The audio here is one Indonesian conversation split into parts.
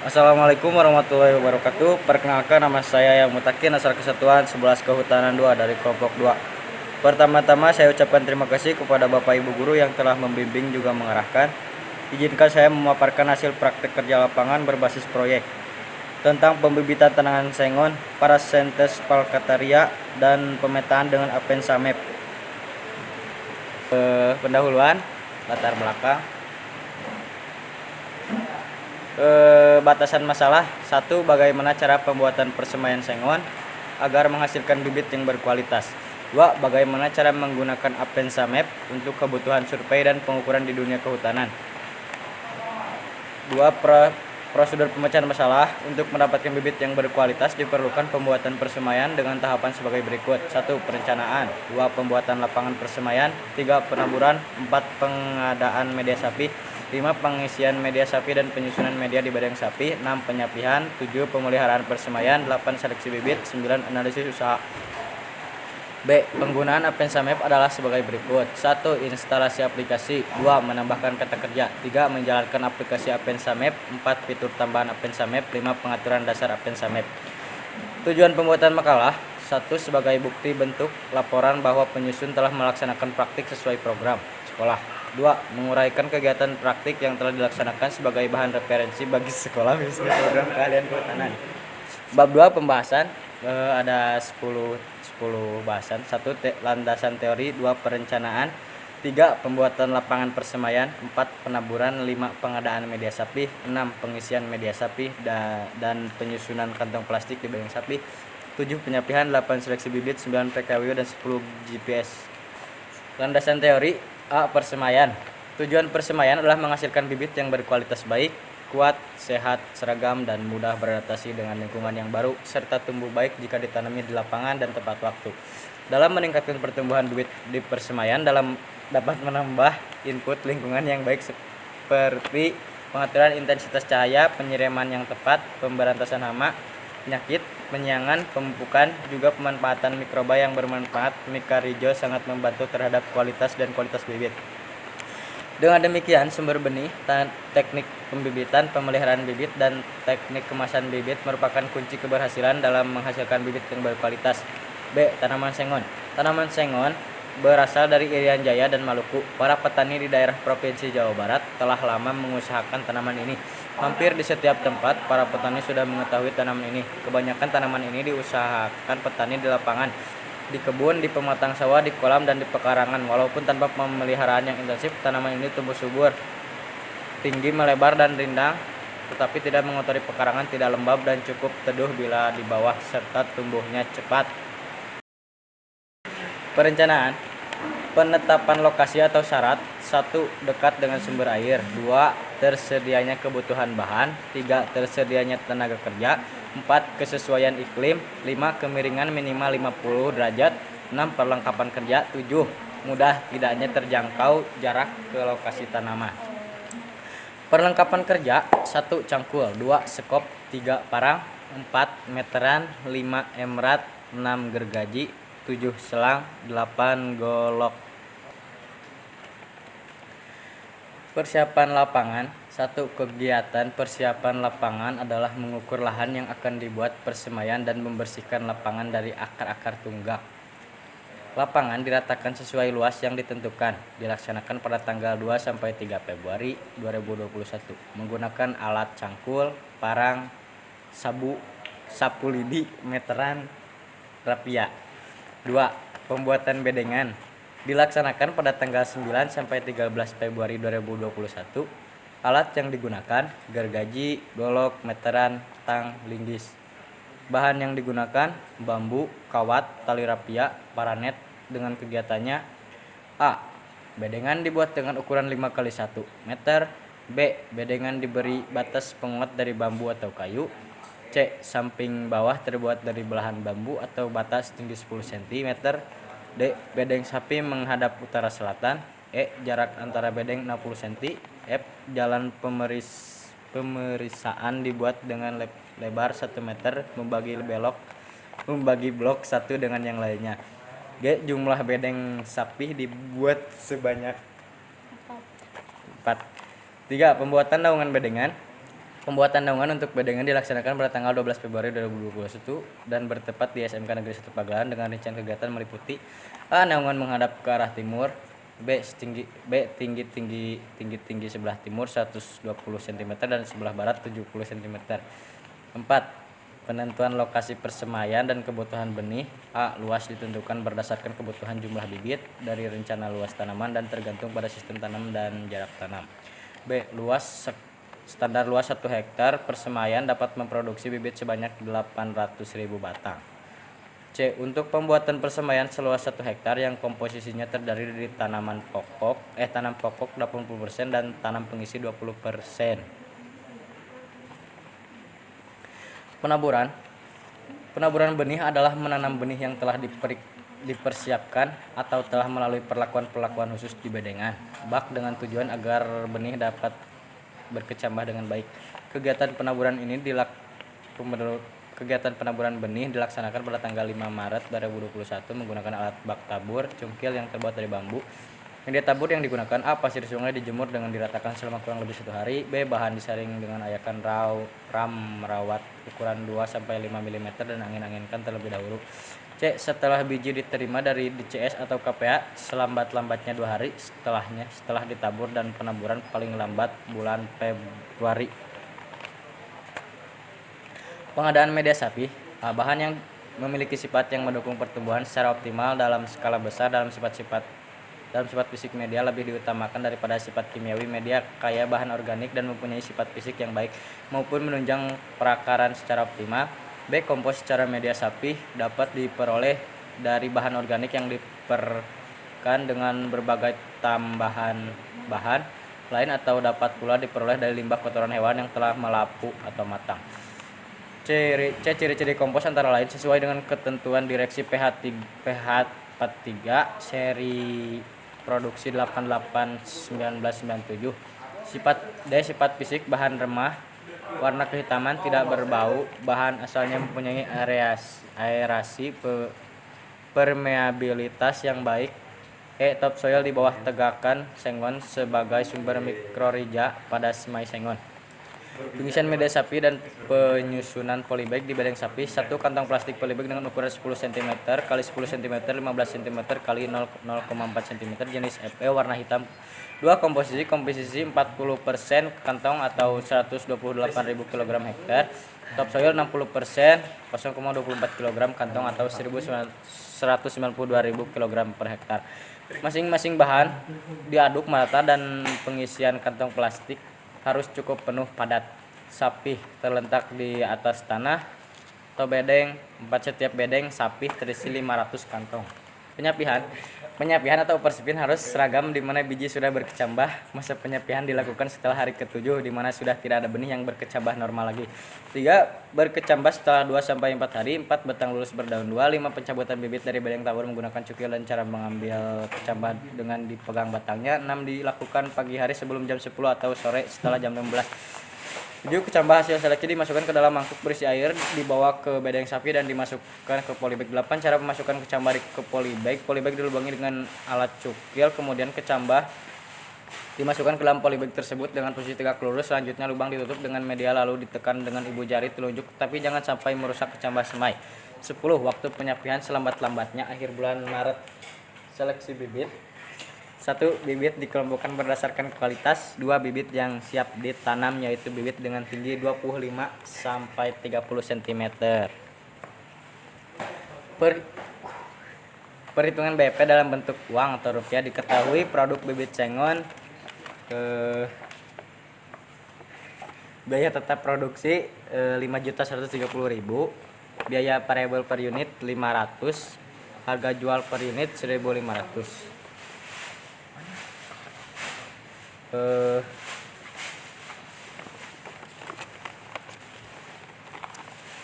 Assalamualaikum warahmatullahi wabarakatuh. Perkenalkan, nama saya Yang Mutakin, asal Kesatuan 11 Kehutanan 2 dari kelompok 2. Pertama-tama saya ucapkan terima kasih kepada Bapak Ibu guru yang telah membimbing juga mengarahkan. Izinkan saya memaparkan hasil praktek kerja lapangan berbasis proyek tentang pembibitan tanaman sengon, Parasentes palkataria, dan pemetaan dengan Apensa Map. Pendahuluan, latar belakang. Batasan masalah. 1. Bagaimana cara pembuatan persemaian sengon agar menghasilkan bibit yang berkualitas. 2. Bagaimana cara menggunakan Apensa Map untuk kebutuhan survei dan pengukuran di dunia kehutanan. 2. Prosedur pemecahan masalah. Untuk mendapatkan bibit yang berkualitas diperlukan pembuatan persemaian dengan tahapan sebagai berikut. 1. Perencanaan. 2. Pembuatan lapangan persemaian. 3. Penaburan. 4. Pengadaan media sapi. 5. Pengisian media sapi dan penyusunan media di badan sapi. 6. Penyapihan. 7. Pemeliharaan persemaian. 8. Seleksi bibit. 9. Analisis usaha. B. Penggunaan Apensa Map adalah sebagai berikut. 1. Instalasi aplikasi. 2. Menambahkan kata kerja. 3. Menjalankan aplikasi Apensa Map. 4. Fitur tambahan Apensa Map. 5. Pengaturan dasar Apensa Map. Tujuan pembuatan makalah. 1. Sebagai bukti bentuk laporan bahwa penyusun telah melaksanakan praktik sesuai program sekolah. 2. Menguraikan kegiatan praktik yang telah dilaksanakan sebagai bahan referensi bagi sekolah misalnya program keahlian kehutanan. Bab 2. Pembahasan. Ada 10 bahasan. 1. Landasan teori. 2. Perencanaan. 3. Pembuatan lapangan persemaian. 4. Penaburan. 5. Pengadaan media sapi. 6. Pengisian media sapi dan penyusunan kantong plastik di badan sapi. 7. Penyapihan. 8. Seleksi bibit. 9. PKW dan 10. GPS. Landasan teori. A. Persemaian. Tujuan persemaian adalah menghasilkan bibit yang berkualitas baik, kuat, sehat, seragam, dan mudah beradaptasi dengan lingkungan yang baru, serta tumbuh baik jika ditanami di lapangan dan tepat waktu. Dalam meningkatkan pertumbuhan bibit di persemaian dapat menambah input lingkungan yang baik seperti pengaturan intensitas cahaya, penyiraman yang tepat, pemberantasan hama, penyakit, penyiangan, pemupukan, juga pemanfaatan mikroba yang bermanfaat. Mikarijo sangat membantu terhadap kualitas dan kualitas bibit. Dengan demikian, sumber benih, teknik pembibitan, pemeliharaan bibit, dan teknik kemasan bibit merupakan kunci keberhasilan dalam menghasilkan bibit yang berkualitas. B. Tanaman sengon. Tanaman sengon berasal dari Irian Jaya dan Maluku. Para petani di daerah Provinsi Jawa Barat telah lama mengusahakan tanaman ini. Hampir di setiap tempat, para petani sudah mengetahui tanaman ini. Kebanyakan tanaman ini diusahakan petani di lapangan, di kebun, di pematang sawah, di kolam, dan di pekarangan. Walaupun tanpa pemeliharaan yang intensif, tanaman ini tumbuh subur, tinggi, melebar, dan rindang, tetapi tidak mengotori pekarangan, tidak lembab, dan cukup teduh bila di bawah, serta tumbuhnya cepat. Perencanaan. Penetapan lokasi atau syarat. 1. Dekat dengan sumber air. 2. Tersedianya kebutuhan bahan. 3. Tersedianya tenaga kerja. 4. Kesesuaian iklim. 5. Kemiringan minimal 50 derajat. 6. Perlengkapan kerja. 7. Mudah tidaknya terjangkau jarak ke lokasi tanaman. Perlengkapan kerja. 1. Cangkul. 2. Sekop. 3. Parang. 4. Meteran. 5. Emrat. 6. Gergaji. 7. Selang. 8. Golok. Persiapan lapangan. 1. Kegiatan persiapan lapangan adalah mengukur lahan yang akan dibuat persemaian dan membersihkan lapangan dari akar-akar tunggak. Lapangan diratakan sesuai luas yang ditentukan. Dilaksanakan pada tanggal 2 sampai 3 Februari 2021 menggunakan alat cangkul, parang, sapu lidi, meteran, rapia. 2. Pembuatan bedengan. Dilaksanakan pada tanggal 9 sampai 13 Februari 2021. Alat yang digunakan: gergaji, golok, meteran, tang, linggis. Bahan yang digunakan: bambu, kawat, tali rapia, paranet. Dengan kegiatannya: A. Bedengan dibuat dengan ukuran 5x1 meter. B. Bedengan diberi batas penguat dari bambu atau kayu. C. Samping bawah terbuat dari belahan bambu atau batas tinggi 10 cm. D. Bedeng sapi menghadap utara selatan. E. Jarak antara bedeng 60 cm. F. Jalan pemeriksaan dibuat dengan lebar 1 meter membagi blok satu dengan yang lainnya. G. Jumlah bedeng sapi dibuat sebanyak 4. 3. Pembuatan naungan bedengan. Pembuatan naungan untuk bedengan dilaksanakan pada tanggal 12 Februari 2021 dan bertepat di SMK Negeri 1 Pagelaran dengan rincian kegiatan meliputi A. Naungan menghadap ke arah timur, tinggi sebelah timur 120 cm dan sebelah barat 70 cm. 4. Penentuan lokasi persemaian dan kebutuhan benih. A. Luas ditentukan berdasarkan kebutuhan jumlah bibit dari rencana luas tanaman dan tergantung pada sistem tanam dan jarak tanam. B. Standar luas 1 hektar persemaian dapat memproduksi bibit sebanyak 800.000 batang. C. Untuk pembuatan persemaian seluas 1 hektar yang komposisinya terdiri dari tanam pokok 80% dan tanam pengisi 20%. Penaburan benih adalah menanam benih yang telah dipersiapkan atau telah melalui perlakuan khusus di bedengan bak dengan tujuan agar benih dapat berkecambah dengan baik. Kegiatan penaburan benih dilaksanakan pada tanggal 5 Maret 2021 menggunakan alat bak tabur cungkil yang terbuat dari bambu. Media tabur yang digunakan: A. Pasir sungai dijemur dengan diratakan selama kurang lebih 1 hari. B. Bahan disaring dengan ayakan ram merawat ukuran 2-5 mm dan angin-anginkan terlebih dahulu. C. Setelah biji diterima dari DCS atau KPA selambat-lambatnya 2 hari setelah ditabur dan penaburan paling lambat bulan Februari. Pengadaan media sapi. Bahan yang memiliki sifat yang mendukung pertumbuhan secara optimal dalam skala besar dalam sifat fisik media lebih diutamakan daripada sifat kimiawi. Media kaya bahan organik dan mempunyai sifat fisik yang baik maupun menunjang perakaran secara optimal. B. Kompos secara media sapi dapat diperoleh dari bahan organik yang diperkan dengan berbagai tambahan bahan lain atau dapat pula diperoleh dari limbah kotoran hewan yang telah melapu atau matang. Ciri-ciri kompos antara lain sesuai dengan ketentuan Direksi PH 43 seri produksi 88/1997. Sifat fisik bahan remah, warna kehitaman, tidak berbau, bahan asalnya mempunyai aerasi, permeabilitas yang baik. Topsoil di bawah tegakan sengon sebagai sumber mikrorhiza pada semai sengon. Pengisian media sapi dan penyusunan polybag di bedeng sapi. 1. Kantong plastik polybag dengan ukuran 10 cm x 10 cm 15 cm x 0,4 cm jenis FE warna hitam. 2. Komposisi 40% kantong atau 128.000 kg hektar. Topsoil 60% 0,24 kg kantong atau 192.000 kg per hektar. Masing-masing bahan diaduk merata dan pengisian kantong plastik harus cukup penuh padat. Sapi terletak di atas tanah atau bedeng. 4. Setiap bedeng sapi terisi 500 kantong. Penyapihan atau persipin harus seragam di mana biji sudah berkecambah. Masa penyapihan dilakukan setelah hari ke-7 di mana sudah tidak ada benih yang berkecambah normal lagi. 3. Berkecambah setelah 2-4 hari. 4. Batang lurus berdaun 2. 5. Pencabutan bibit dari bedeng tabur menggunakan cukil dan cara mengambil kecambah dengan dipegang batangnya. 6. Dilakukan pagi hari sebelum jam 10 atau sore setelah jam 16. 7. Kecambah hasil seleksi dimasukkan ke dalam mangkuk berisi air, dibawa ke bedeng sapi dan dimasukkan ke polybag. 8. Cara memasukkan kecambah ke polybag. Polybag dilubangi dengan alat cukil, kemudian kecambah dimasukkan ke dalam polybag tersebut dengan posisi tegak lurus. Selanjutnya lubang ditutup dengan media lalu ditekan dengan ibu jari telunjuk, tapi jangan sampai merusak kecambah semai. 10. Waktu penyapian selambat-lambatnya akhir bulan Maret. Seleksi bibit. 1. Bibit dikelompokkan berdasarkan kualitas. 2. Bibit yang siap ditanam yaitu bibit dengan tinggi 25-30 cm. Perhitungan BP dalam bentuk uang atau rupiah. Diketahui produk bibit sengon biaya tetap produksi 5.130.000, biaya variabel per unit 500, harga jual per unit 1.500.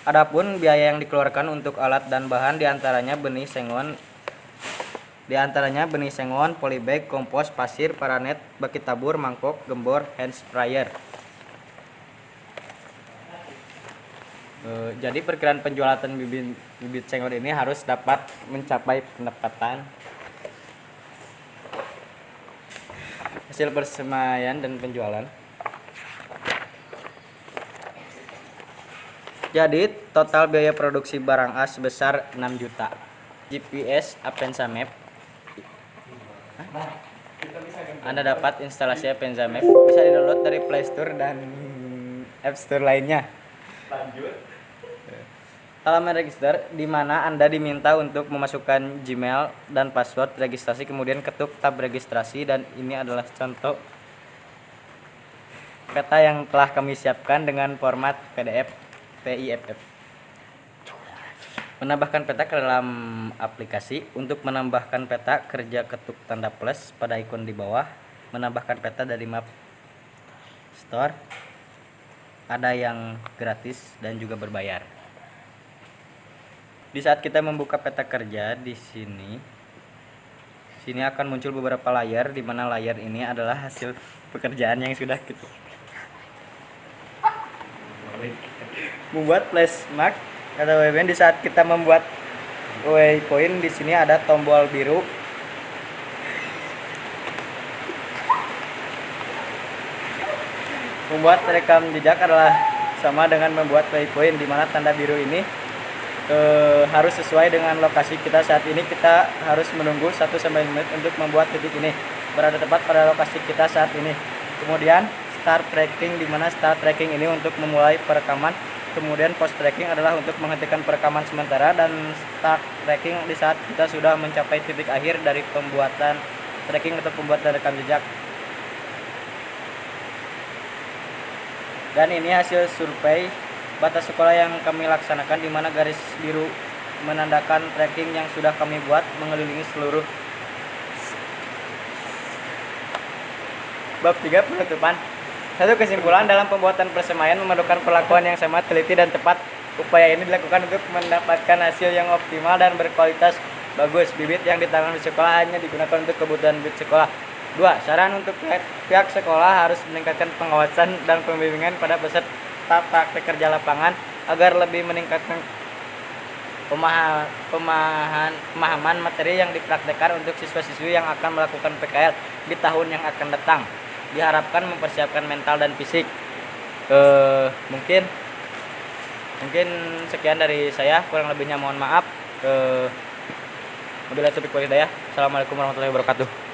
Adapun biaya yang dikeluarkan untuk alat dan bahan diantaranya benih sengon, polybag, kompos, pasir, paranet, baki tabur, mangkok, gembor, hand sprayer. Jadi perkiraan penjualan bibit sengon ini harus dapat mencapai pendapatan hasil persemaian dan penjualan Jadi total biaya produksi barang A sebesar 6 juta. GPS Apenza Map. Anda dapat instalasi Apenza Map, bisa di-download dari Play Store dan App Store lainnya. Lanjut. Halaman register di mana Anda diminta untuk memasukkan Gmail dan password registrasi, kemudian ketuk tab registrasi, dan ini adalah contoh peta yang telah kami siapkan dengan format PDF PIFF. Menambahkan peta ke dalam aplikasi. Untuk menambahkan peta, kerja ketuk tanda plus pada ikon di bawah. Menambahkan peta dari Map Store. Ada yang gratis dan juga berbayar. Di saat kita membuka peta kerja di sini akan muncul beberapa layar, di mana layar ini adalah hasil pekerjaan yang sudah kita membuat flashmark atau waypoint. Di saat kita membuat waypoint, di sini ada tombol biru. Membuat rekam jejak adalah sama dengan membuat waypoint, di mana tanda biru ini harus sesuai dengan lokasi kita saat ini. Kita harus menunggu 1-2 menit untuk membuat titik ini berada tepat pada lokasi kita saat ini. Kemudian start tracking, di mana start tracking ini untuk memulai perekaman. Kemudian post tracking adalah untuk menghentikan perekaman sementara, dan start tracking di saat kita sudah mencapai titik akhir dari pembuatan tracking atau pembuatan rekam jejak. Dan ini hasil survei batas sekolah yang kami laksanakan, di mana garis biru menandakan tracking yang sudah kami buat mengelilingi seluruh. Bab 3 penutupan. 1. Kesimpulan, dalam pembuatan persemaian memerlukan perlakuan yang sama, teliti dan tepat. Upaya ini dilakukan untuk mendapatkan hasil yang optimal dan berkualitas bagus. Bibit yang ditanam di sekolah hanya digunakan untuk kebutuhan bibit sekolah. 2. Saran untuk pihak sekolah harus meningkatkan pengawasan dan pembimbingan pada peserta praktek kerja lapangan agar lebih meningkatkan pemahaman materi yang dipraktekkan untuk siswa-siswi yang akan melakukan PKL di tahun yang akan datang. Diharapkan mempersiapkan mental dan fisik. Mungkin sekian dari saya, kurang lebihnya mohon maaf. Wabillahi taufiq wal hidayah. Assalamualaikum warahmatullahi wabarakatuh.